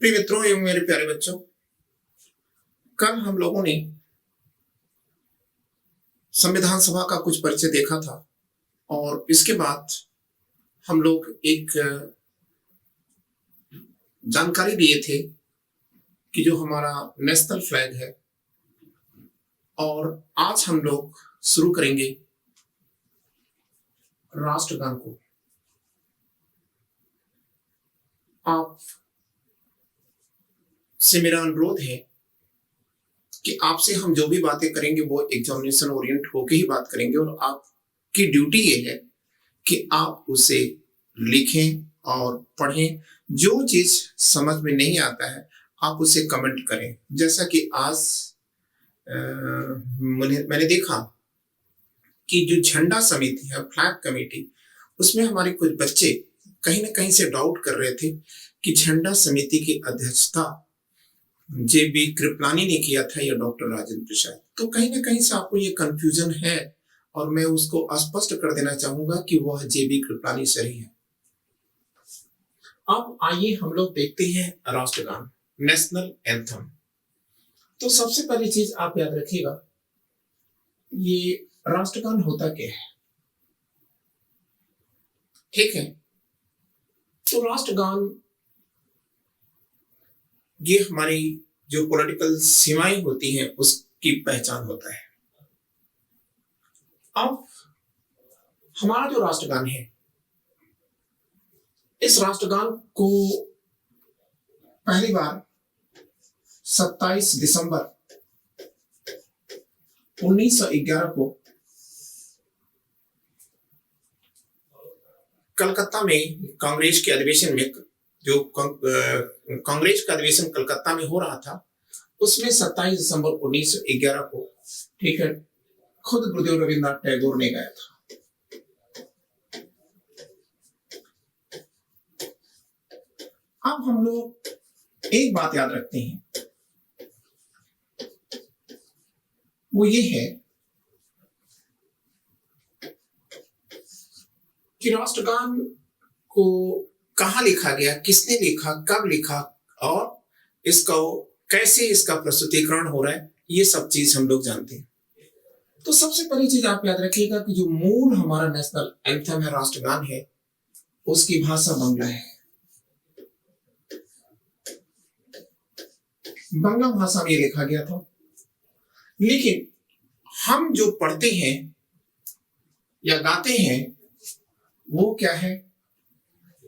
प्रिय मित्रों एवं मेरे प्यारे बच्चों, कल हम लोगों ने संविधान सभा का कुछ परिचय देखा था और इसके बाद हम लोग एक जानकारी दिए थे कि जो हमारा नेशनल फ्लैग है और आज हम लोग शुरू करेंगे राष्ट्रगान को। आप से मेरा अनुरोध है कि आपसे हम जो भी बातें करेंगे वो एग्जामिनेशन ओरिएंट होके ही बात करेंगे और आपकी ड्यूटी ये है कि आप उसे लिखें और पढ़ें। जो चीज समझ में नहीं आता है आप उसे कमेंट करें। जैसा कि आज मैंने देखा कि जो झंडा समिति है, फ्लैग कमेटी, उसमें हमारे कुछ बच्चे कहीं ना कहीं से डाउट कर रहे थे कि झंडा समिति की अध्यक्षता जेबी कृपलानी ने किया था या डॉक्टर राजेंद्र प्रसाद। तो कहीं ना कहीं से आपको ये कंफ्यूजन है और मैं उसको स्पष्ट कर देना चाहूंगा कि वह जेबी कृपलानी सही है। अब आइए हम लोग देखते हैं राष्ट्रगान, नेशनल एंथम। तो सबसे पहली चीज आप याद रखिएगा, ये राष्ट्रगान होता क्या है, ठीक है। तो राष्ट्रगान ये हमारी जो पॉलिटिकल सीमाएं होती हैं उसकी पहचान होता है। अब हमारा जो राष्ट्रगान है, इस राष्ट्रगान को पहली बार 27 दिसंबर 1911 को कलकत्ता में कांग्रेस के अधिवेशन में, जो कांग्रेस का अधिवेशन कलकत्ता में हो रहा था, उसमें 27 दिसंबर 1911 को, ठीक है, खुद गुरुदेव रविन्द्रनाथ टैगोर ने गाया था। अब हम लोग एक बात याद रखते हैं, वो ये है कि राष्ट्रगान को कहाँ लिखा गया, किसने लिखा, कब लिखा और इसका कैसे इसका प्रस्तुतिकरण हो रहा है, ये सब चीज हम लोग जानते हैं। तो सबसे पहली चीज आप याद रखिएगा कि जो मूल हमारा नेशनल एंथम है, राष्ट्रगान है, उसकी भाषा बांग्ला है। बांग्ला भाषा में लिखा गया था, लेकिन हम जो पढ़ते हैं या गाते हैं वो क्या है,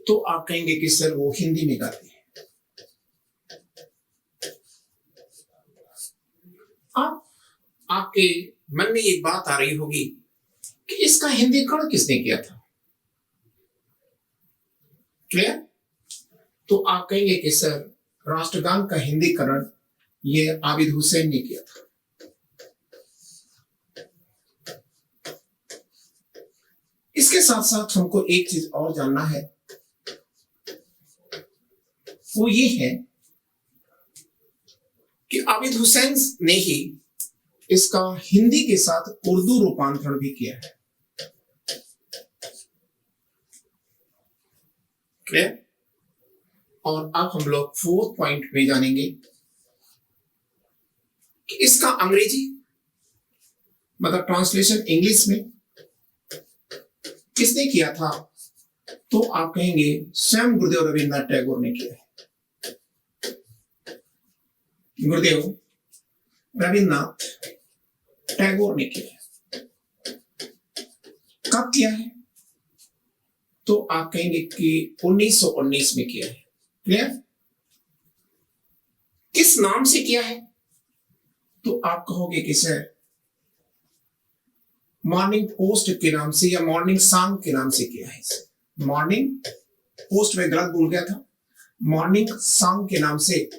तो आप कहेंगे कि सर वो हिंदी में गाते हैं। अब आपके मन में एक बात आ रही होगी कि इसका हिंदीकरण किसने किया था, क्लियर? तो आप कहेंगे कि सर राष्ट्रगान का हिंदीकरण ये आबिद हुसैन ने किया था। इसके साथ साथ हमको एक चीज और जानना है, वो ये है कि आबिद हुसैन ने ही इसका हिंदी के साथ उर्दू रूपांतरण भी किया है, क्लियर? और अब हम लोग 4th पॉइंट में जानेंगे कि इसका अंग्रेजी मतलब ट्रांसलेशन इंग्लिश में किसने किया था, तो आप कहेंगे स्वयं गुरुदेव रविन्द्रनाथ टैगोर ने किया है। गुरुदेव रविन्द्रनाथ टैगोर ने किया है। कब किया है, तो आप कहेंगे कि 1919 में किया है, क्लियर? किस नाम से किया है, तो आप कहोगे कि सर मॉर्निंग पोस्ट के नाम से या मॉर्निंग सॉन्ग के नाम से किया है। मॉर्निंग पोस्ट में गलत बोल गया था, मॉर्निंग सॉन्ग के नाम से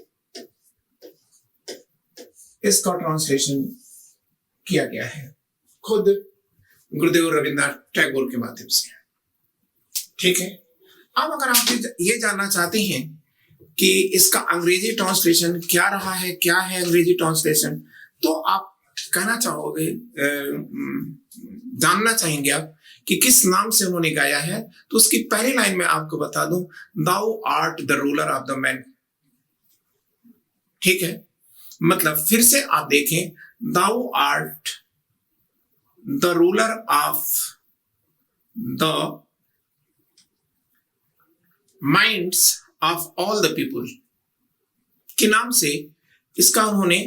इसका ट्रांसलेशन किया गया है, खुद गुरुदेव रविन्द्रनाथ टैगोर के माध्यम से, ठीक है। अब अगर आप ये जानना चाहते हैं कि इसका अंग्रेजी ट्रांसलेशन क्या रहा है, क्या है अंग्रेजी ट्रांसलेशन, तो आप कहना चाहोगे, जानना चाहेंगे आप कि किस नाम से उन्होंने गाया है, तो उसकी पहली लाइन में आपको बता दूं, thou art the ruler of the man, ठीक है, मतलब फिर से आप देखें, thou art the ruler of the minds of all the people के नाम से इसका उन्होंने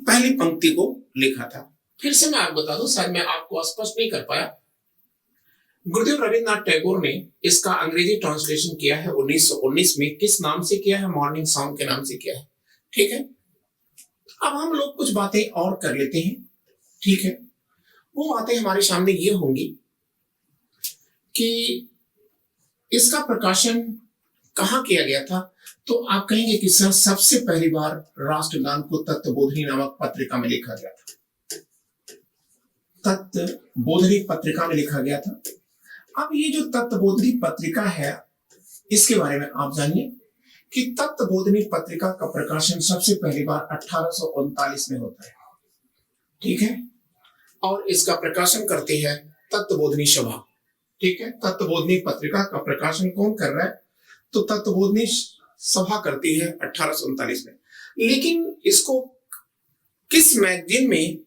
पहली पंक्ति को लिखा था। फिर से मैं आपको बता दूं, शायद मैं आपको स्पष्ट नहीं कर पाया। गुरुदेव रविन्द्रनाथ टैगोर ने इसका अंग्रेजी ट्रांसलेशन किया है 1919 में। किस नाम से किया है? मॉर्निंग सॉन्ग के नाम से किया है। ठीक है, अब हम लोग कुछ बातें और कर लेते हैं। ठीक है, वो बातें हमारे सामने ये होंगी कि इसका प्रकाशन कहाँ किया गया था। तो आप कहेंगे कि सर, सबसे पहली बार राष्ट्रगान को तत्वबोधिनी नामक पत्रिका में लिखा गया था। तत्वबोधिनी पत्रिका में लिखा गया था। अब ये जो तत्वबोधिनी पत्रिका है, इसके बारे में आप जानिए कि तत्वबोधिनी पत्रिका का प्रकाशन सबसे पहली बार 1839 में होता है। ठीक है, और इसका प्रकाशन करते हैं तत्वबोधिनी सभा। ठीक है, तत्वबोधिनी पत्रिका का प्रकाशन कौन कर रहा है? तो तत्वबोधिनी सभा करती है 1839 में। लेकिन इसको किस मैगजीन में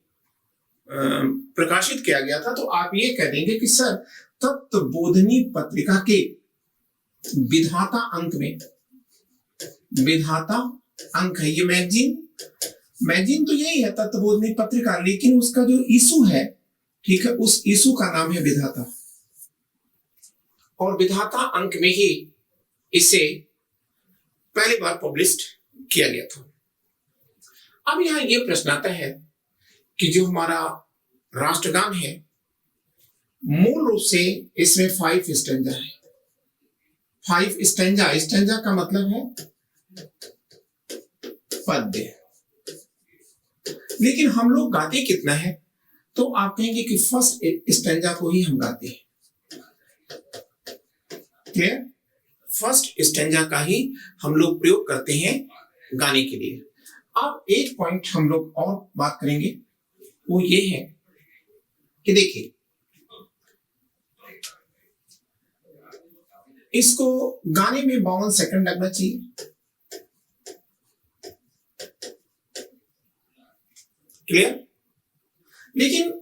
प्रकाशित किया गया था? तो आप ये कह देंगे कि सर, तत्वबोधिनी पत्रिका के विधाता अंक में, विधाता अंक है ये मैगजीन तो यही है तत्वबोधिनी पत्रिका, लेकिन उसका जो इशू है, ठीक है, उस इशू का नाम है विधाता, और विधाता अंक में ही इसे पहली बार पब्लिश किया गया था। अब यहां यह प्रश्न आता है कि जो हमारा राष्ट्रगान है, मूल रूप से इसमें 5 स्टैंजा है। 5 स्टैंजा का मतलब है पद्य। लेकिन हम लोग गाते कितना है? तो आप कहेंगे कि फर्स्ट स्टैंजा को ही हम गाते हैं। क्लियर? फर्स्ट स्टैंजा का ही हम लोग प्रयोग करते हैं गाने के लिए। अब एक पॉइंट हम लोग और बात करेंगे, वो ये है कि देखिए, इसको गाने में 52 सेकंड लगना चाहिए। क्लियर? लेकिन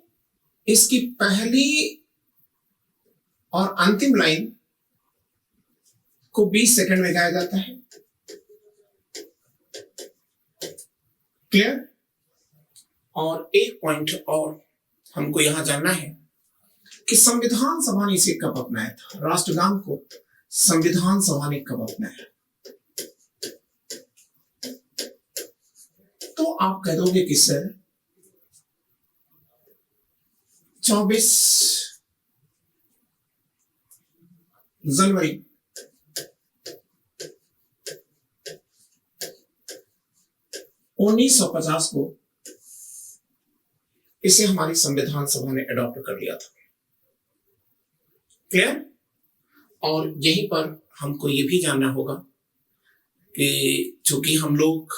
इसकी पहली और अंतिम लाइन को 20 सेकंड में गाया जाता है। क्लियर? और एक पॉइंट और हमको यहां जानना है कि संविधान सभा ने इसे कब अपनाया था? राष्ट्रगान को संविधान सभा ने कब अपनाया? तो आप कह दोगे कि सर 24 जनवरी 1950 को इसे हमारी संविधान सभा ने अडॉप्ट कर लिया था। क्लियर? और यहीं पर हमको ये भी जानना होगा कि चूंकि हम लोग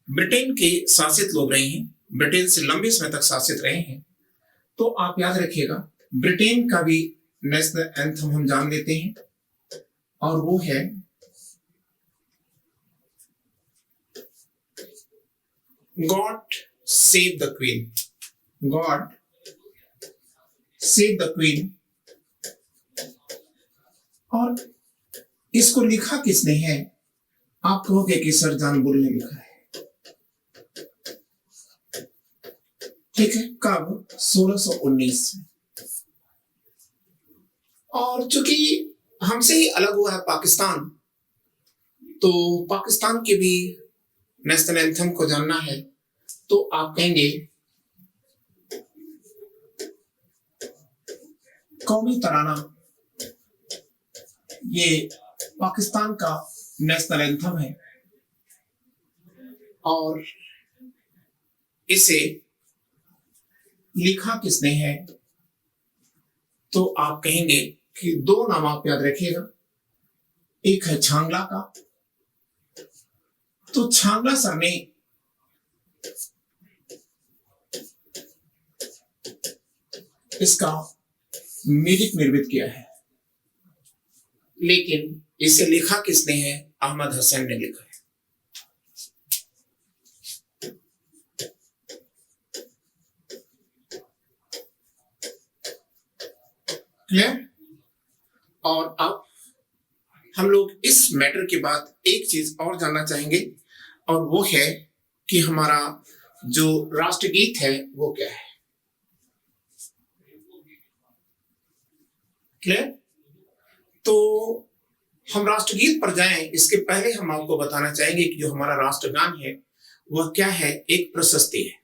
ब्रिटेन के शासित लोग रहे हैं, ब्रिटेन से लंबे समय तक शासित रहे हैं, तो आप याद रखिएगा ब्रिटेन का भी नेशनल एंथम हम जान लेते हैं, और वो है God save the queen. God save the queen. और इसको लिखा किसने है? आप कहोगे कि सर जॉन बुल ने लिखा है। ठीक है, कब? 1619 में। और चूंकि हमसे ही अलग हुआ है पाकिस्तान, तो पाकिस्तान के भी नेशनल एंथम को जानना है। तो आप कहेंगे कौमी तराना, ये पाकिस्तान का नेशनल एंथम है, और इसे लिखा किसने है? तो आप कहेंगे कि 2 नाम आप याद रखिएगा, एक है छांगला का। तो छांगला सर ने इसका म्यूजिक निर्मित किया है। लेकिन इसे लिखा किसने है? अहमद हसन ने लिखा है। क्लियर? और अब हम लोग इस मैटर के बाद एक चीज और जानना चाहेंगे, और वो है कि हमारा जो राष्ट्रगीत है वो क्या है। क्लियर? तो हम राष्ट्रगीत पर जाएं इसके पहले हम आपको बताना चाहेंगे कि जो हमारा राष्ट्रगान है वह क्या है। एक प्रशस्ति है,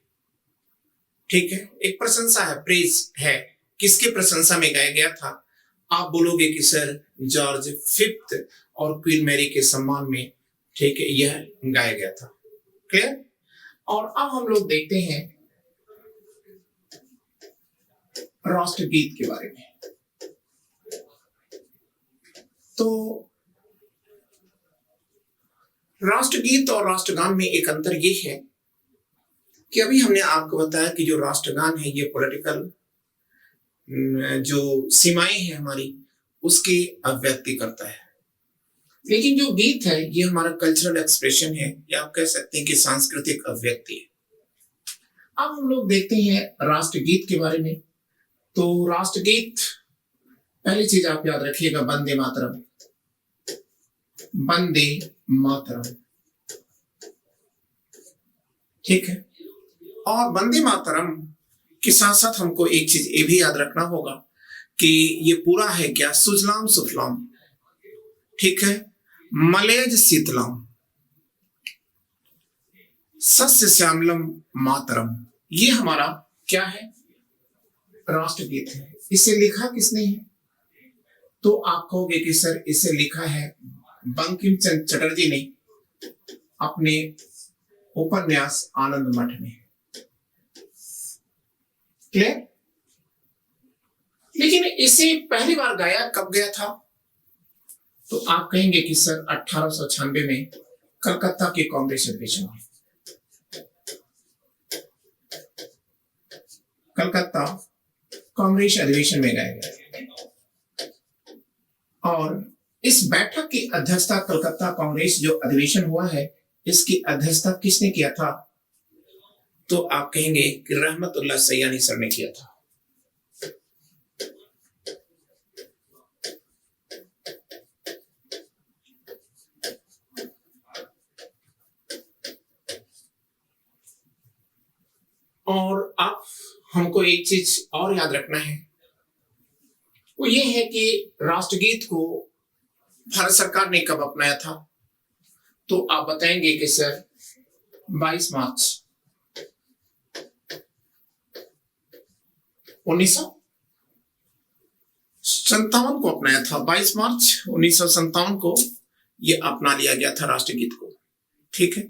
ठीक है, एक प्रशंसा है, प्रेज है। किसके प्रशंसा में गाया गया था? आप बोलोगे कि सर जॉर्ज फिफ्थ और क्वीन मैरी के सम्मान में, ठीक है, यह गाया गया था। क्लियर? और अब हम लोग देखते हैं राष्ट्रगीत के बारे में। तो राष्ट्रगीत और राष्ट्रगान में एक अंतर ये है कि अभी हमने आपको बताया कि जो राष्ट्रगान है ये पॉलिटिकल जो सीमाएं हैं हमारी उसकी अभिव्यक्ति करता है, लेकिन जो गीत है ये हमारा कल्चरल एक्सप्रेशन है, या आप कह सकते हैं कि सांस्कृतिक अभिव्यक्ति है। अब हम लोग देखते हैं राष्ट्रगीत के बारे में। तो राष्ट्रगीत, पहली चीज आप याद रखिएगा, वंदे मातरम, वंदे मातरम, ठीक है। और वंदे मातरम के साथ साथ हमको एक चीज ये भी याद रखना होगा कि ये पूरा है क्या? सुजलाम सुफलाम, ठीक है, मलयज शीतलम, सस्य श्यामलम मातरम, ये हमारा क्या है? राष्ट्रगीत है। इसे लिखा किसने है? तो आप कहोगे कि सर इसे लिखा है बंकिम चंद्र चटर्जी ने अपने उपन्यास आनंद मठ में। क्लियर? लेकिन इसे पहली बार गाया कब गया था? तो आप कहेंगे कि सर 1896 में कलकत्ता के कांग्रेस अधिवेशन में, कलकत्ता कांग्रेस अधिवेशन में गाया गया। और इस बैठक की अध्यक्षता, कलकत्ता कांग्रेस जो अधिवेशन हुआ है इसकी अध्यक्षता किसने किया था? तो आप कहेंगे कि रहमतुल्लाह सैयानी सर ने किया था। और अब हमको एक चीज और याद रखना है, वो ये है कि राष्ट्रगीत को भारत सरकार ने कब अपनाया था? तो आप बताएंगे कि सर 22 मार्च 1957 को अपनाया था। 22 मार्च 1957 को ये अपना लिया गया था राष्ट्रगीत को, ठीक है।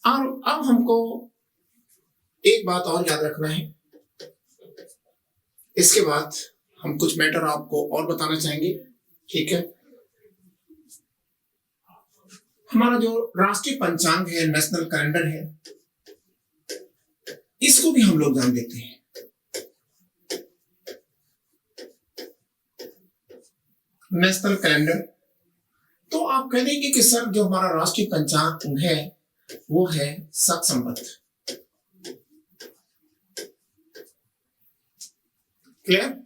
और अब हमको एक बात और याद रखना है, इसके बाद हम कुछ मैटर आपको और बताना चाहेंगे, ठीक है। हमारा जो राष्ट्रीय पंचांग है, नेशनल कैलेंडर है, इसको भी हम लोग जान देते हैं। नेशनल कैलेंडर, तो आप कह देंगे कि सर जो हमारा राष्ट्रीय पंचांग है वो है शक संवत। क्लियर?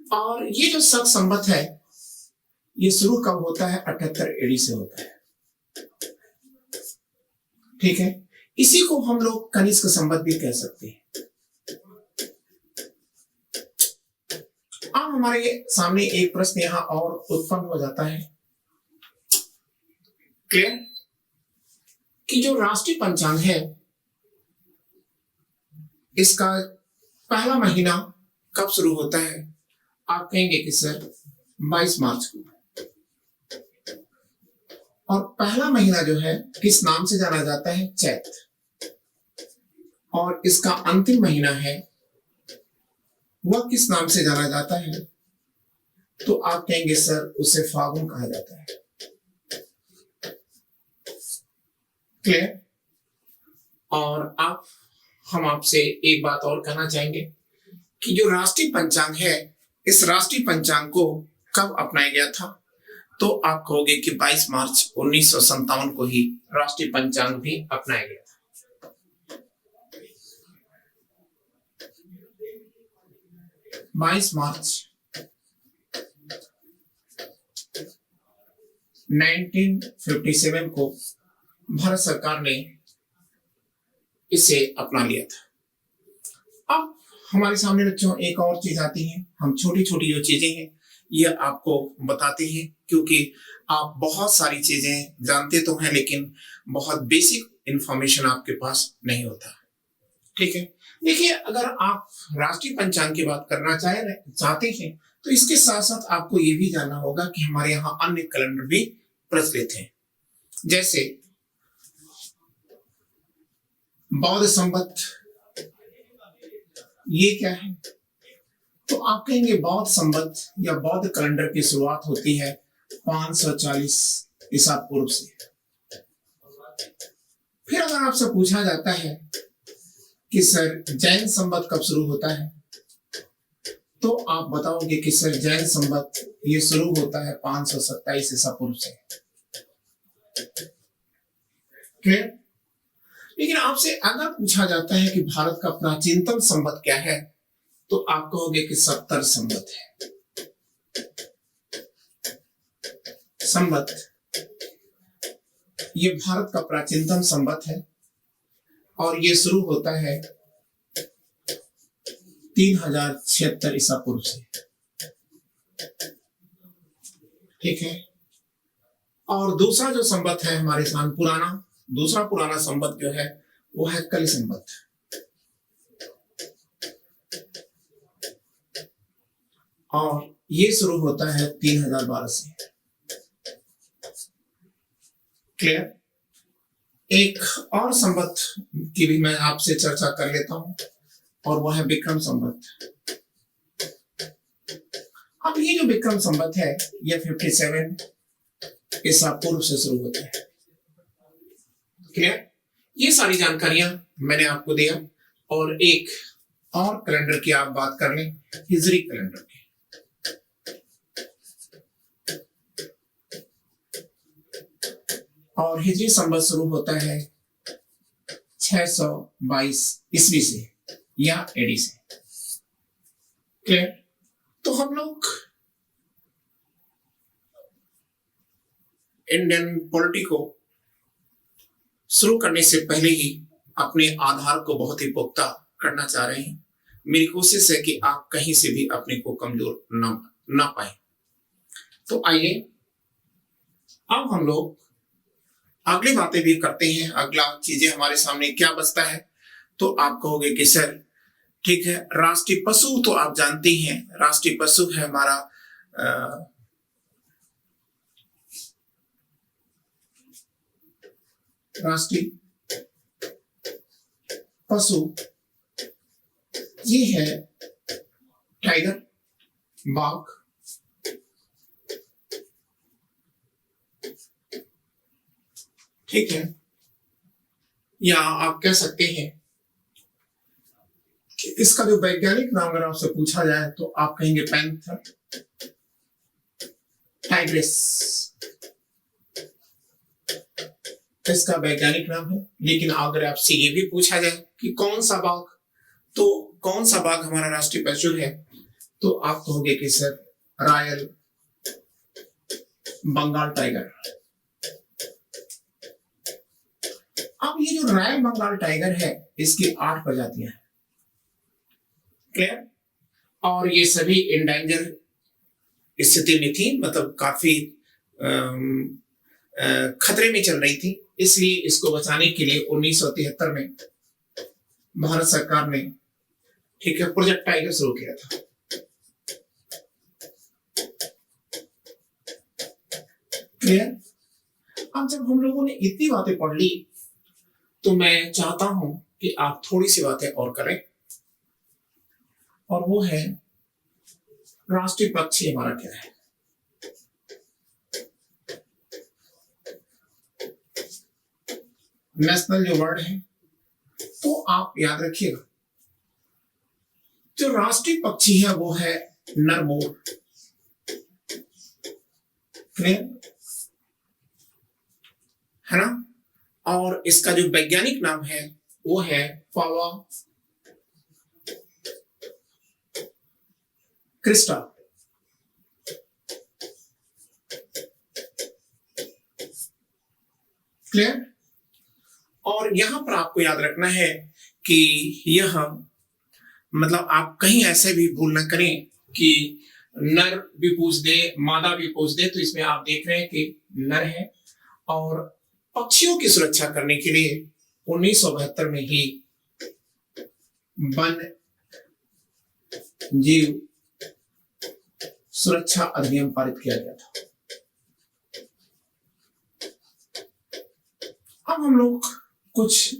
और ये जो शक संवत है ये शुरू कब होता है? 78 एडी से होता है, ठीक है। इसी को हम लोग कनिष्क संवत भी कह सकते हैं। अब हमारे सामने एक प्रश्न यहां और उत्पन्न हो जाता है, क्लियर, कि जो राष्ट्रीय पंचांग है इसका पहला महीना कब शुरू होता है? आप कहेंगे कि सर 22 मार्च को। और पहला महीना जो है किस नाम से जाना जाता है? चैत। और इसका अंतिम महीना है वह किस नाम से जाना जाता है? तो आप कहेंगे सर उसे फागुन कहा जाता है। क्लियर? और अब हम आपसे एक बात और कहना चाहेंगे कि जो राष्ट्रीय पंचांग है, इस राष्ट्रीय पंचांग को कब अपनाया गया था? तो आप कहोगे कि 22 मार्च 1957 को ही राष्ट्रीय पंचांग भी अपनाया गया था। 22 मार्च 1957 को भारत सरकार ने इसे अपना लिया था। अब हमारे सामने बच्चों एक और चीज आती है, हम छोटी छोटी जो चीजें हैं ये आपको बताते हैं, क्योंकि आप बहुत सारी चीजें जानते तो हैं लेकिन बहुत बेसिक इंफॉर्मेशन आपके पास नहीं होता। ठीक है, देखिए अगर आप राष्ट्रीय पंचांग की बात करना चाहते हैं तो इसके साथ साथ आपको ये भी जानना होगा कि हमारे यहाँ अन्य कैलेंडर भी प्रचलित हैं, जैसे बौद्ध संवत। ये क्या है? तो आप कहेंगे बौद्ध संवत या बौद्ध कैलेंडर की शुरुआत होती है 540 ईसा पूर्व से। फिर अगर आपसे पूछा जाता है कि सर जैन संवत कब शुरू होता है, तो आप बताओगे कि सर जैन संवत ये शुरू होता है 527 ईसा पूर्व से। क्लियर? लेकिन आपसे अगर पूछा जाता है कि भारत का प्राचीनतम संवत क्या है, तो आप कहोगे कि 70 संवत है। संवत ये भारत का प्राचीनतम संवत है और ये शुरू होता है 3076 ईसा पूर्व से। ठीक है, और दूसरा जो संवत है हमारे सामने दूसरा पुराना संवत जो है वो है कलि संवत। और ये शुरू होता है 3012 से। क्लियर? एक और संवत की भी मैं आपसे चर्चा कर लेता हूं और वह है विक्रम संवत। अब ये जो विक्रम संवत है ये 57 ईसा पूर्व से शुरू होता है। क्लियर? ये सारी जानकारियां मैंने आपको दिया। और एक और कैलेंडर की आप बात कर लें, हिजरी कैलेंडर की। और हिजरी संवत शुरू होता है 622 ईस्वी से या एडी से। क्लियर? तो हम लोग इंडियन पॉलिटी को शुरू करने से पहले ही अपने आधार को बहुत ही पुख्ता करना चाह रहे हैं। मेरी कोशिश है कि आप कहीं से भी अपने को कमजोर ना पाए। तो आइए अब हम लोग अगली बातें भी करते हैं। अगला चीजें हमारे सामने क्या बचता है, तो आप कहोगे कि सर ठीक है, राष्ट्रीय पशु तो आप जानते हैं, राष्ट्रीय पशु है हमारा राष्ट्रीय पशु ये है टाइगर, बाघ। ठीक है, या आप कह सकते हैं कि इसका जो वैज्ञानिक नाम अगर आपसे पूछा जाए तो आप कहेंगे पैंथर, टाइग्रेस इसका वैज्ञानिक नाम है। लेकिन अगर आपसे ये भी पूछा जाए कि कौन सा बाघ, तो कौन सा बाघ हमारा राष्ट्रीय पशु है, तो आप कहोगे कि सर रॉयल बंगाल टाइगर। अब ये जो रॉयल बंगाल टाइगर है इसकी 8 प्रजातियां हैं। क्लियर? और ये सभी इंडेंजर स्थिति में थी, मतलब काफी खतरे में चल रही थी। इसलिए इसको बचाने के लिए 1973 में भारत सरकार ने ठीक है प्रोजेक्ट टाइगर शुरू किया था। क्लियर? अब जब हम लोगों ने इतनी बातें पढ़ ली तो मैं चाहता हूं कि आप थोड़ी सी बातें और करें, और वो है राष्ट्रीय पक्षी हमारा क्या है। नेशनल जो वर्ड है, तो आप याद रखिएगा जो राष्ट्रीय पक्षी है वो है नर मोर। क्लियर है ना। और इसका जो वैज्ञानिक नाम है वो है फावा क्रिस्टा। क्लियर। और यहां पर आपको याद रखना है कि यह मतलब आप कहीं ऐसे भी भूल ना करें कि नर भी पूछ दे मादा भी पूछ दे, तो इसमें आप देख रहे हैं कि नर है। और पक्षियों की सुरक्षा करने के लिए 1972 में ही वन जीव सुरक्षा अधिनियम पारित किया गया था। अब हम लोग कुछ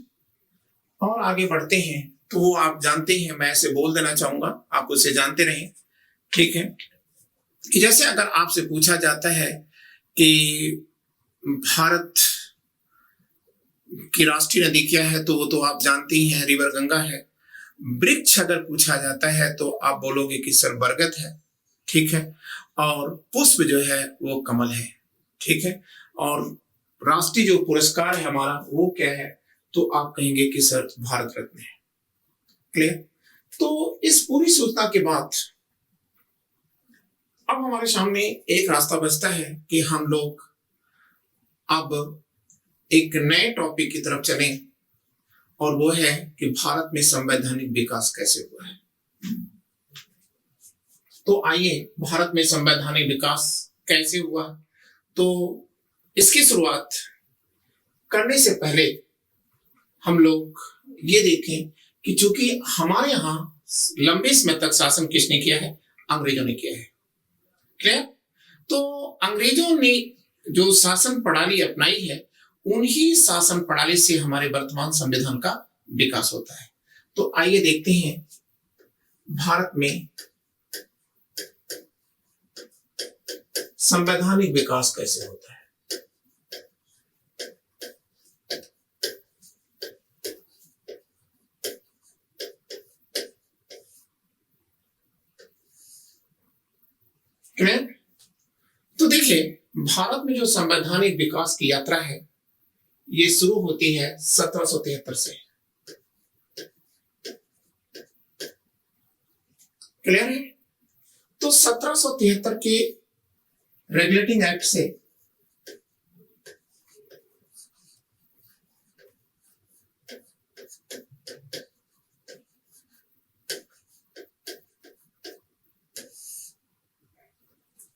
और आगे बढ़ते हैं, तो वो आप जानते हैं, मैं ऐसे बोल देना चाहूंगा, आप उसे जानते रहें। ठीक है कि जैसे अगर आपसे पूछा जाता है कि भारत की राष्ट्रीय नदी क्या है, तो वो तो आप जानते ही हैं, रिवर गंगा है। वृक्ष अगर पूछा जाता है तो आप बोलोगे कि सर बरगद है। ठीक है। और पुष्प जो है वो कमल है। ठीक है। और राष्ट्रीय जो पुरस्कार है हमारा वो क्या है, तो आप कहेंगे कि सर भारत रत्न है। क्लियर। तो इस पूरी सूचना के बाद अब हमारे सामने एक रास्ता बचता है कि हम लोग अब एक नए टॉपिक की तरफ चलें, और वो है कि भारत में संवैधानिक विकास कैसे हुआ है। तो आइए, भारत में संवैधानिक विकास कैसे हुआ, तो इसकी शुरुआत करने से पहले हम लोग ये देखें कि चूंकि हमारे यहां लंबे समय तक शासन किसने किया है, अंग्रेजों ने किया है। क्लियर। तो अंग्रेजों ने जो शासन प्रणाली अपनाई है, उन्हीं शासन प्रणाली से हमारे वर्तमान संविधान का विकास होता है। तो आइए देखते हैं भारत में संवैधानिक विकास कैसे होता है। क्लियर। तो देखिए, भारत में जो संवैधानिक विकास की यात्रा है, ये शुरू होती है 1773 से। क्लियर है। तो 1773 के रेगुलेटिंग एक्ट से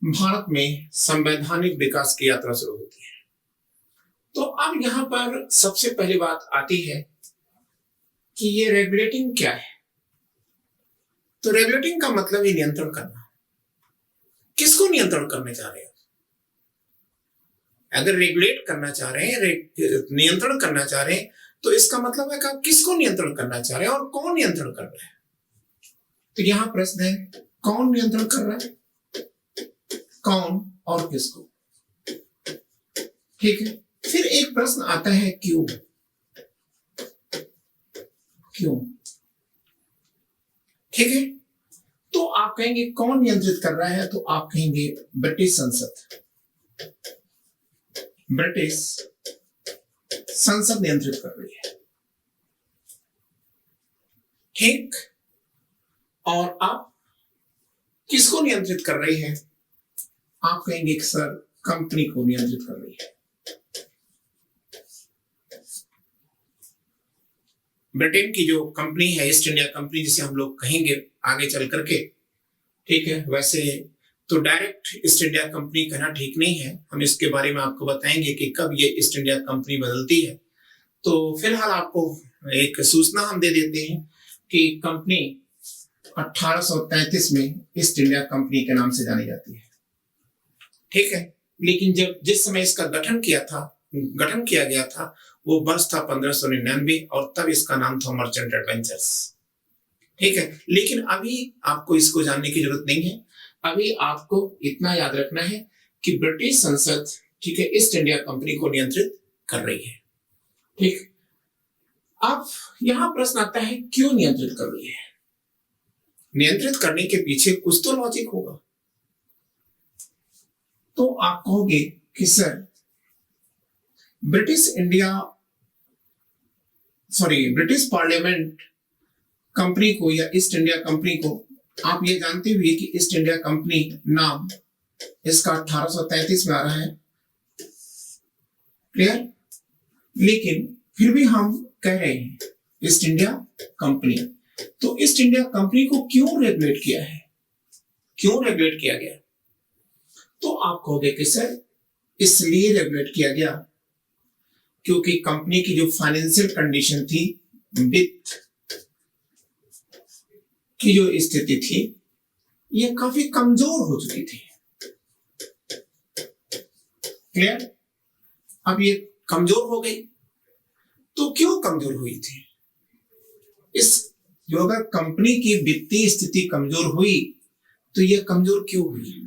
भारत में संवैधानिक विकास की यात्रा शुरू होती है। तो अब यहां पर सबसे पहली बात आती है कि ये रेगुलेटिंग क्या है। तो रेगुलेटिंग का मतलब ही नियंत्रण करना। किसको नियंत्रण करने जा रहे हैं? अगर रेगुलेट करना चाह रहे हैं, नियंत्रण करना चाह रहे हैं, तो इसका मतलब है कि आप किसको नियंत्रण करना चाह रहे हैं और कौन नियंत्रण कर रहा है। तो यहां प्रश्न है, कौन नियंत्रण कर रहा है, कौन और किसको। ठीक है। फिर एक प्रश्न आता है, क्यों। क्यों। ठीक है। तो आप कहेंगे कौन नियंत्रित कर रहा है, तो आप कहेंगे ब्रिटिश संसद। ब्रिटिश संसद नियंत्रित कर रही है। ठीक। और आप किसको नियंत्रित कर रही है, आप कहेंगे कि सर कंपनी को नियंत्रित कर रही है। ब्रिटेन की जो कंपनी है, ईस्ट इंडिया कंपनी जिसे हम लोग कहेंगे आगे चल करके, ठीक है। वैसे तो डायरेक्ट ईस्ट इंडिया कंपनी कहना ठीक नहीं है, हम इसके बारे में आपको बताएंगे कि कब ये ईस्ट इंडिया कंपनी बदलती है। तो फिलहाल आपको एक सूचना हम दे देते हैं कि कंपनी 1833 में ईस्ट इंडिया कंपनी के नाम से जानी जाती है। ठीक है। लेकिन जिस समय इसका गठन किया गया था, वो वर्ष था 1599, और तब इसका नाम था मर्चेंट एडवेंचर्स। ठीक है। लेकिन अभी आपको इसको जानने की जरूरत नहीं है। अभी आपको इतना याद रखना है कि ब्रिटिश संसद, ठीक है, ईस्ट इंडिया कंपनी को नियंत्रित कर रही है। ठीक। अब यहां प्रश्न आता है, क्यों नियंत्रित कर रही है। नियंत्रित करने के पीछे कुछ तो लॉजिक होगा। तो आप कहोगे कि सर ब्रिटिश पार्लियामेंट कंपनी को या ईस्ट इंडिया कंपनी को, आप ये जानते हुए कि ईस्ट इंडिया कंपनी नाम इसका 1833 में आ रहा है, क्लियर, लेकिन फिर भी हम कह रहे हैं ईस्ट इंडिया कंपनी। तो ईस्ट इंडिया कंपनी को क्यों रेगुलेट किया है, क्यों रेगुलेट किया गया? तो आप कहोगे कि सर इसलिए रेगुलेट किया गया क्योंकि कंपनी की जो फाइनेंशियल कंडीशन थी, वित्त की जो स्थिति थी, यह काफी कमजोर हो चुकी थी, क्लियर। अब ये कमजोर हो गई, तो क्यों कमजोर हुई थी? जो अगर कंपनी की वित्तीय स्थिति कमजोर हुई तो यह कमजोर क्यों हुई?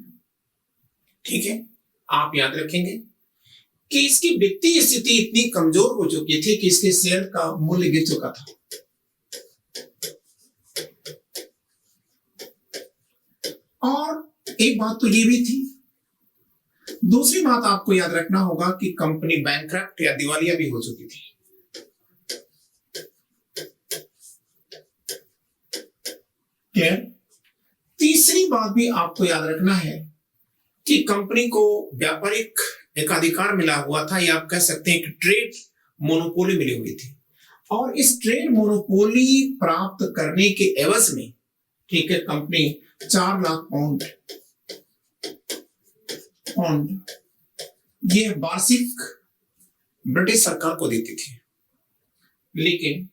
ठीक है, आप याद रखेंगे कि इसकी वित्तीय स्थिति इतनी कमजोर हो चुकी थी कि इसके शेयर का मूल्य गिर चुका था। और एक बात तो ये भी थी, दूसरी बात आपको याद रखना होगा कि कंपनी बैंकक्रप्ट या दिवालिया भी हो चुकी थी। क्लियर? तीसरी बात भी आपको याद रखना है कि कंपनी को व्यापारिक एकाधिकार मिला हुआ था, या आप कह सकते हैं कि ट्रेड मोनोपोली मिली हुई थी। और इस ट्रेड मोनोपोली प्राप्त करने के एवज में, ठीक है, कंपनी 4 लाख पाउंड ये वार्षिक ब्रिटिश सरकार को देती थी। लेकिन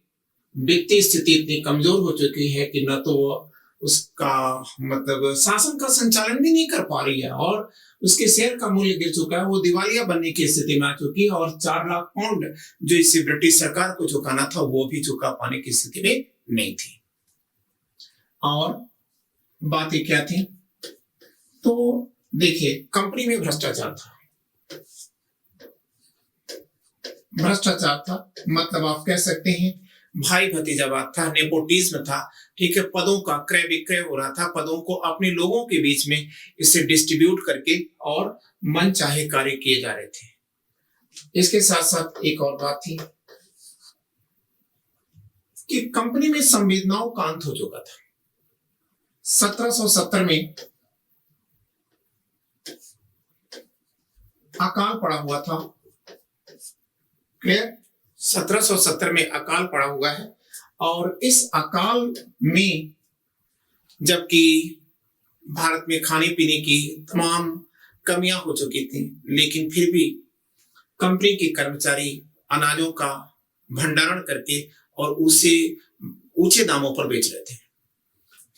वित्तीय स्थिति इतनी कमजोर हो चुकी है कि न तो वो उसका मतलब शासन का संचालन भी नहीं कर पा रही है, और उसके शेयर का मूल्य गिर चुका है, वो दिवालिया बनने की स्थिति में आ चुकी है, और 4 लाख पाउंड जो इसे ब्रिटिश सरकार को चुकाना था वो भी चुका पाने की स्थिति में नहीं थी। और बातें क्या थी? तो देखिए, कंपनी में भ्रष्टाचार था। भ्रष्टाचार था मतलब आप कह सकते हैं भाई भतीजावाद था, नेपोटिज्म था, ठीक है, पदों का क्रय विक्रय हो रहा था, पदों को अपने लोगों के बीच में इसे डिस्ट्रीब्यूट करके और मन चाहे कार्य किए जा रहे थे। इसके साथ साथ एक और बात थी कि कंपनी में संवेदनाओं का अंत हो चुका था। 1770 में अकाल पड़ा हुआ था, क्लियर, 1770 में अकाल पड़ा हुआ है, और इस अकाल में जबकि भारत में खाने पीने की तमाम कमियां हो चुकी थी, लेकिन फिर भी कंपनी के कर्मचारी अनाजों का भंडारण करके और उसे ऊंचे दामों पर बेच रहे थे।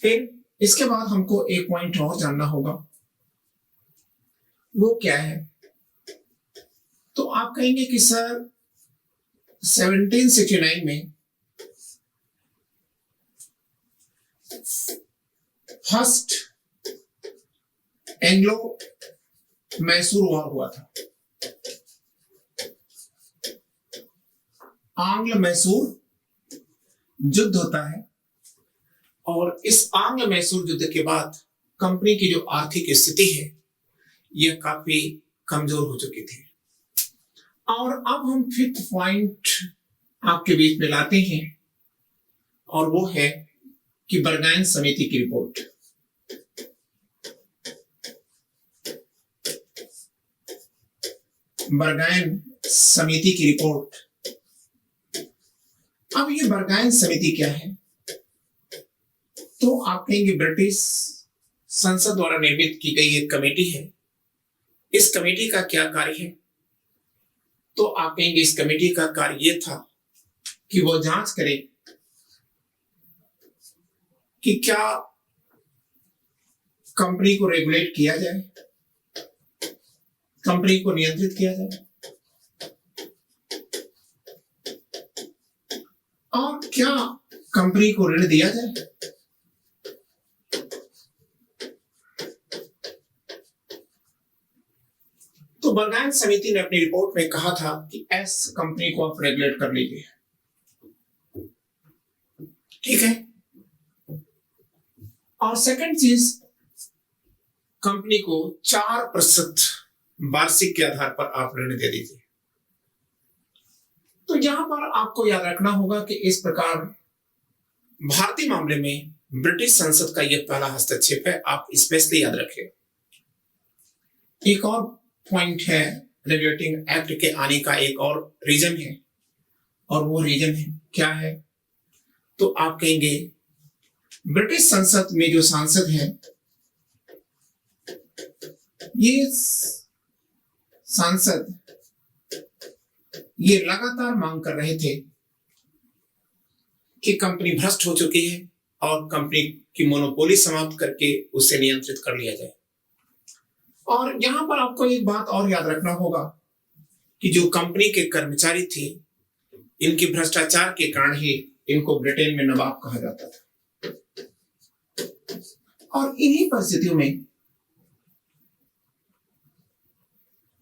फिर इसके बाद हमको एक पॉइंट और जानना होगा, वो क्या है? तो आप कहेंगे कि सर 1769 में फर्स्ट एंग्लो मैसूर वॉर हुआ था। आंग्ल मैसूर युद्ध होता है, और इस आंग्ल मैसूर युद्ध के बाद कंपनी की जो आर्थिक स्थिति है यह काफी कमजोर हो चुकी थी। और अब हम 5th पॉइंट आपके बीच में लाते हैं, और वो है कि बर्गाइन समिति की रिपोर्ट। बर्गाइन समिति की रिपोर्ट। अब ये बर्गाइन समिति क्या है? तो आप कहेंगे ब्रिटिश संसद द्वारा निर्मित की गई एक कमेटी है। इस कमेटी का क्या कार्य है? तो आप कहेंगे इस कमेटी का कार्य यह था कि वो जांच करे कि क्या कंपनी को रेगुलेट किया जाए, कंपनी को नियंत्रित किया जाए, और क्या कंपनी को ऋण दिया जाए। तो बर्गाइन समिति ने अपनी रिपोर्ट में कहा था कि एस कंपनी को आप रेगुलेट कर लीजिए, ठीक है। और सेकंड चीज, कंपनी को 4% वार्षिक के आधार पर आप ऋण दे दीजिए। तो यहां पर आपको याद रखना होगा कि इस प्रकार भारतीय मामले में ब्रिटिश संसद का यह पहला हस्तक्षेप है, आप स्पेशली याद रखें। एक और पॉइंट है, रेगुलेटिंग एक्ट के आने का एक और रीजन है, और वो रीजन है क्या है, तो आप कहेंगे ब्रिटिश संसद में जो सांसद हैं, ये सांसद ये लगातार मांग कर रहे थे कि कंपनी भ्रष्ट हो चुकी है और कंपनी की मोनोपोली समाप्त करके उसे नियंत्रित कर लिया जाए। और यहां पर आपको एक बात और याद रखना होगा कि जो कंपनी के कर्मचारी थे, इनके भ्रष्टाचार के कारण ही इनको ब्रिटेन में नवाब कहा जाता था। और इन्हीं परिस्थितियों में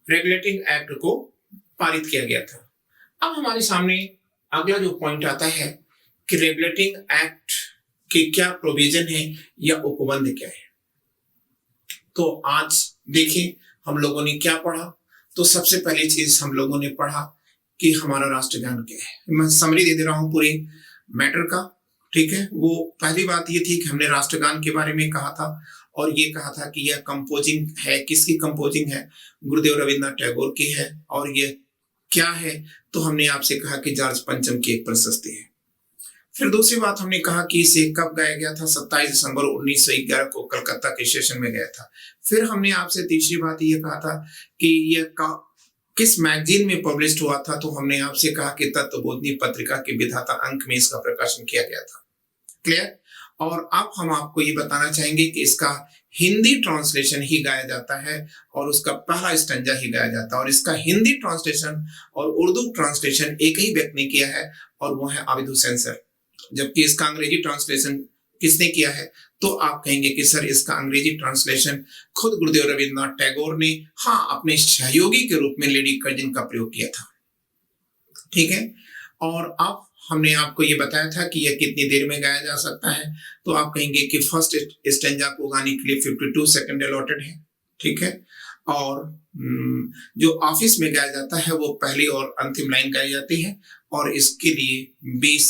रेगुलेटिंग एक्ट को पारित किया गया था। अब हमारे सामने अगला जो पॉइंट आता है कि रेगुलेटिंग एक्ट के क्या प्रोविजन है या उपबंध क्या है। तो आज देखिए हम लोगों ने क्या पढ़ा। तो सबसे पहली चीज हम लोगों ने पढ़ा कि हमारा राष्ट्रगान क्या है। मैं समरी दे रहा हूं पूरे मैटर का, ठीक है। वो पहली बात ये थी कि हमने राष्ट्रगान के बारे में कहा था, और ये कहा था कि यह कंपोजिंग है, किसकी कंपोजिंग है, गुरुदेव रविंद्रनाथ टैगोर की है। और ये क्या है, तो हमने आपसे कहा कि जॉर्ज पंचम की एक प्रशस्ति है। फिर दूसरी बात हमने कहा कि इसे कब गाया गया था, 27 दिसंबर 1911 को कलकत्ता के स्टेशन में गया था। फिर हमने आपसे तीसरी बात ये कहा था कि यह किस मैगजीन में पब्लिश हुआ था, तो हमने आपसे कहा कि तत्वबोधिनी पत्रिका के विधाता अंक में इसका प्रकाशन किया गया था। क्लियर। और अब हम आपको ये बताना चाहेंगे कि इसका हिंदी ट्रांसलेशन ही गाया जाता है और उसका पहला स्टैंजा ही गाया जाता है, और इसका हिंदी ट्रांसलेशन और उर्दू ट्रांसलेशन एक ही व्यक्ति ने किया है, और वो है आबिद हुसैन सर। जबकि इसका अंग्रेजी ट्रांसलेशन किसने किया है, तो आप कहेंगे कि सर इसका अंग्रेजी ट्रांसलेशन खुद गुरुदेव रविंद्रनाथ टैगोर ने, हाँ, अपने सहयोगी के रूप में लेडी कर्जिन का प्रयोग किया था। ठीक है। और अब हमने आपको ये बताया था कि यह कितनी देर में गाया जा सकता है, तो आप कहेंगे कि फर्स्ट स्टैंजा को गाने के लिए 52 सेकंड अलॉटेड है। ठीक है। और जो ऑफिस में गाया जाता है वो पहली और अंतिम लाइन गाई जाती है, और इसके लिए 20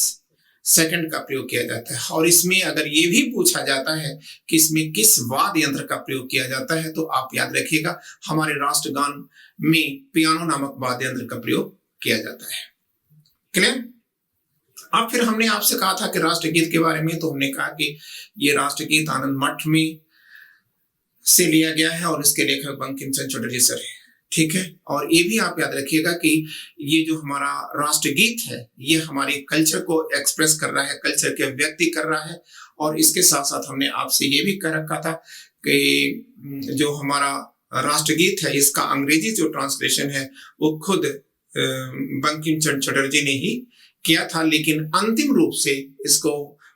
सेकंड का प्रयोग किया जाता है। और इसमें अगर ये भी पूछा जाता है कि इसमें किस वाद्य यंत्र का प्रयोग किया जाता है, तो आप याद रखिएगा हमारे राष्ट्रगान में पियानो नामक वाद्य यंत्र का प्रयोग किया जाता है। क्लियर। अब फिर हमने आपसे कहा था कि राष्ट्रगीत के बारे में, तो हमने कहा कि ये राष्ट्रगीत आनंद मठ में से लिया गया है और इसके लेखक बंकिम चंद्र चटर्जी सर है। ठीक है। और ये भी आप याद रखिएगा कि ये जो हमारा राष्ट्रगीत है, ये हमारे कल्चर को एक्सप्रेस कर रहा है, कल्चर के व्यक्ति कर रहा है। और इसके साथ साथ हमने आपसे ये भी कह रखा था कि जो हमारा राष्ट्रगीत है, इसका अंग्रेजी जो ट्रांसलेशन है वो खुद बंकिम चंद्र चटर्जी ने ही किया था, लेकिन अंतिम रूप से इसको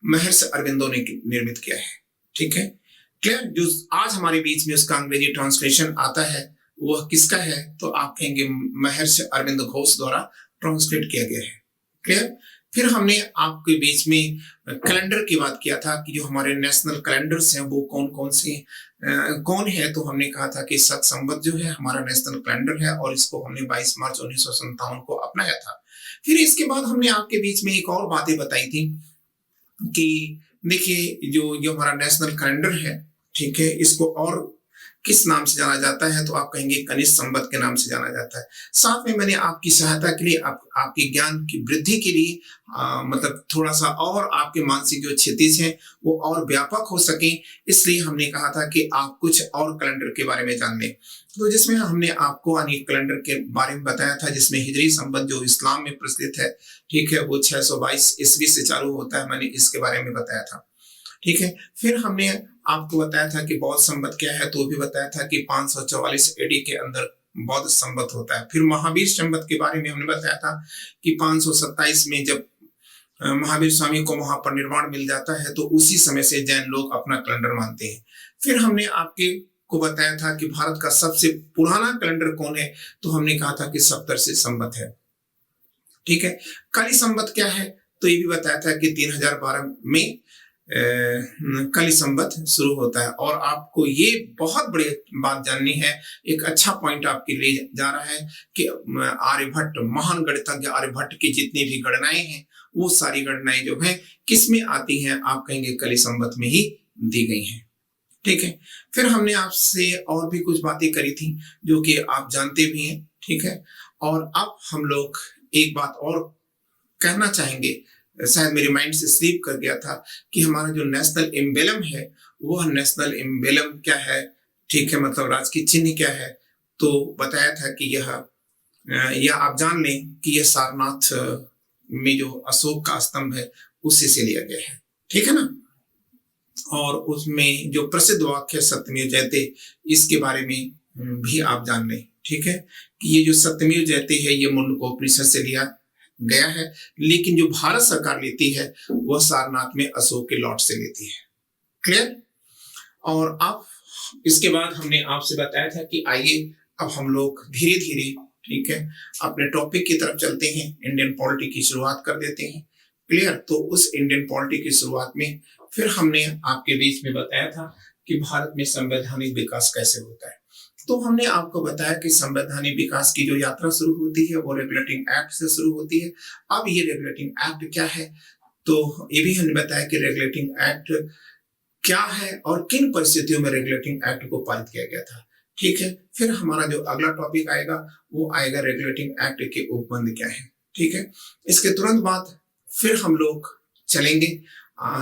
महर्षि अरविंदो ने निर्मित किया है। ठीक है। क्लियर। जो आज हमारे बीच में उसका अंग्रेजी ट्रांसलेशन आता है वह किसका है, तो आप कहेंगे महर्षि अरविंद घोष द्वारा ट्रांसलेट किया गया है। क्लियर। फिर हमने आपके बीच में कैलेंडर की बात किया था कि जो हमारे नेशनल कैलेंडर्स हैं वो कौन कौन से कौन है, तो हमने कहा था कि सत संवत जो है हमारा नेशनल कैलेंडर है, और इसको हमने 22 मार्च 1957 को अपनाया था। फिर इसके बाद हमने आपके बीच में एक और बातें बताई थी कि देखिए जो हमारा नेशनल कैलेंडर है, ठीक है, इसको और किस नाम से जाना जाता है, तो आप कहेंगे कनिष्ठ संवत के नाम से जाना जाता है। साथ में मैंने आपकी सहायता के लिए, आपके ज्ञान की वृद्धि के लिए, मतलब थोड़ा सा और आपके मानसिक जो क्षितिज हैं वो और व्यापक हो सके, इसलिए हमने कहा था कि आप कुछ और कैलेंडर के बारे में जान लें। तो जिसमें हमने आपको अनेक कैलेंडर के बारे में बताया था, जिसमें हिजरी संवत जो इस्लाम में प्रचलित है, ठीक है, वो 622 ईस्वी से चालू होता है, मैंने इसके बारे में बताया था। ठीक है। फिर हमने आपको बताया था कि बौद्ध संवत क्या है, तो भी बताया था कि 544 एडी के अंदर बौद्ध संवत होता है। फिर महावीर संवत के बारे में हमने बताया था कि 527 में जब महावीर स्वामी को वहां पर निर्वाण मिल जाता है, तो उसी समय से जैन लोग अपना कैलेंडर मानते हैं। फिर हमने आपके को बताया था कि भारत का सबसे पुराना कैलेंडर कौन है, तो हमने कहा था कि सप्तर्षि संवत है। ठीक है। कली संवत क्या है, तो ये भी बताया था कि 3012 में कलि संवत शुरू होता है। और आपको ये बहुत बड़ी बात जाननी है, एक अच्छा पॉइंट आपके लिए जा रहा है कि आर्यभट्ट, महान गणितज्ञ आर्यभट्ट की जितनी भी गणनाएं हैं, वो सारी गणनाएं जो हैं किस में आती हैं, आप कहेंगे कलि संवत में ही दी गई हैं। ठीक है। फिर हमने आपसे और भी कुछ बातें करी थी जो कि आप जानते भी हैं। ठीक है। और अब हम लोग एक बात और कहना चाहेंगे, शायद मेरे माइंड से स्लीप कर गया था, कि हमारा जो नेशनल एम्बेलम है, वह नेशनल एम्बेलम क्या है, ठीक है, मतलब राजकीय चिन्ह क्या है। तो बताया था कि यह आप जान लें कि यह सारनाथ में जो अशोक का स्तंभ है उसी से लिया गया है। ठीक है ना। और उसमें जो प्रसिद्ध वाक्य सत्यमेव जयते, इसके बारे में भी आप जान लें। ठीक है, कि ये जो सत्यमेव जयते है ये मुंडकोपनिषद से लिया गया है, लेकिन जो भारत सरकार लेती है वह सारनाथ में अशोक के लॉट से लेती है। क्लियर। और अब इसके बाद हमने आपसे बताया था कि आइए अब हम लोग धीरे धीरे, ठीक है, अपने टॉपिक की तरफ चलते हैं, इंडियन पॉलिटी की शुरुआत कर देते हैं। क्लियर। तो उस इंडियन पॉलिटी की शुरुआत में फिर हमने आपके बीच में बताया था कि भारत में संवैधानिक विकास कैसे होता है। तो हमने आपको बताया कि संवैधानिक विकास की जो यात्रा शुरू होती है वो रेगुलेटिंग एक्ट से शुरू होती है। अब ये रेगुलेटिंग एक्ट क्या है, तो ये भी हमने बताया कि रेगुलेटिंग एक्ट क्या है और किन परिस्थितियों में रेगुलेटिंग एक्ट को पारित किया गया था। ठीक है। फिर हमारा जो अगला टॉपिक आएगा वो आएगा रेगुलेटिंग एक्ट के उपबंध क्या है। ठीक है। इसके तुरंत बाद फिर हम लोग चलेंगे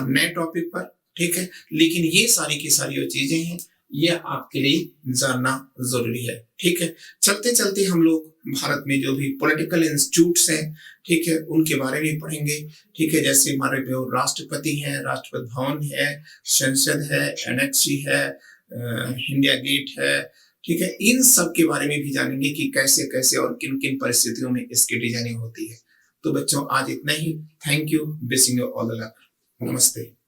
नए टॉपिक पर। ठीक है। लेकिन ये सारी की सारी जो चीजें हैं ये आपके लिए जानना जरूरी है। ठीक है। चलते चलते हम लोग भारत में जो भी पॉलिटिकल इंस्टीट्यूट्स हैं, ठीक है, उनके बारे में पढ़ेंगे। ठीक है। जैसे हमारे जो राष्ट्रपति हैं, राष्ट्रपति भवन है, संसद है, एनेक्सी है, इंडिया गेट है। ठीक है। इन सब के बारे में भी जानेंगे कि कैसे कैसे और किन किन परिस्थितियों में इसकी डिजाइनिंग होती है। तो बच्चों आज इतना ही। Thank you. Wishing you all the luck. नमस्ते।